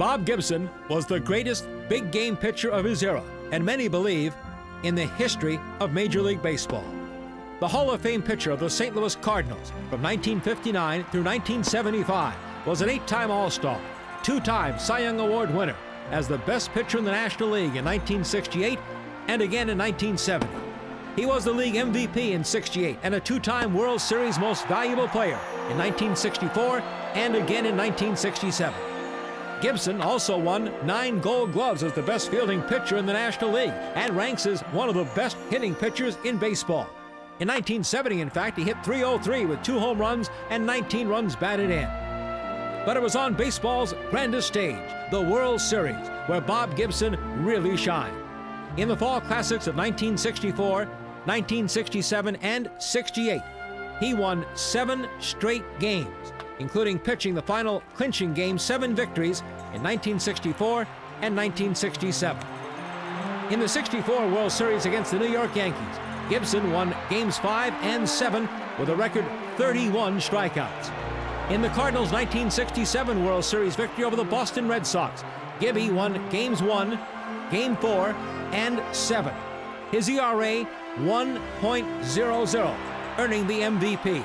Bob Gibson was the greatest big game pitcher of his era, and many believe in the history of Major League Baseball. The Hall of Fame pitcher of the St. Louis Cardinals from 1959 through 1975 was an 8-time All-Star, 2-time Cy Young Award winner as the best pitcher in the National League in 1968 and again in 1970. He was the league MVP in '68 and a 2-time World Series Most Valuable Player in 1964 and again in 1967. Gibson also won 9 Gold Gloves as the best fielding pitcher in the National League and ranks as one of the best hitting pitchers in baseball. In 1970, in fact, he hit .303 with 2 home runs and 19 runs batted in. But it was on baseball's grandest stage, the World Series, where Bob Gibson really shined. In the Fall Classics of 1964, 1967, and '68, he won 7 straight games, including pitching the final clinching game 7 victories in 1964 and 1967. In the '64 World Series against the New York Yankees, Gibson won games 5 and 7 with a record 31 strikeouts. In the Cardinals' 1967 World Series victory over the Boston Red Sox, Gibby won games 1, game 4, and 7. His ERA 1.00, earning the MVP.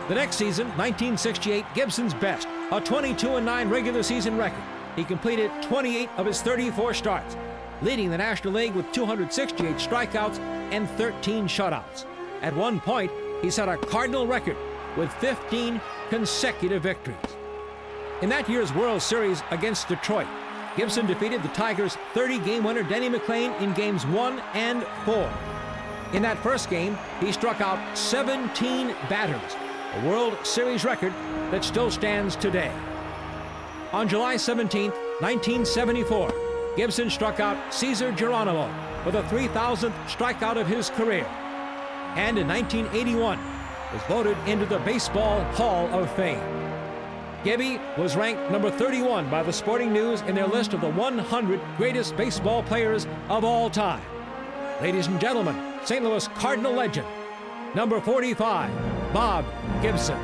The next season, 1968, Gibson's best, a 22-9 regular season record. He completed 28 of his 34 starts, leading the National League with 268 strikeouts and 13 shutouts. At one point, he set a Cardinal record with 15 consecutive victories. In that year's World Series against Detroit, Gibson defeated the Tigers' 30-game winner Denny McLain in games 1 and 4. In that first game, he struck out 17 batters, a World Series record that still stands today. On July 17, 1974, Gibson struck out Cesar Geronimo with a 3,000th strikeout of his career, and in 1981 was voted into the Baseball Hall of Fame. Gibby was ranked number 31 by the Sporting News in their list of the 100 greatest baseball players of all time. Ladies and gentlemen, St. Louis Cardinal legend, number 45, Bob Gibson.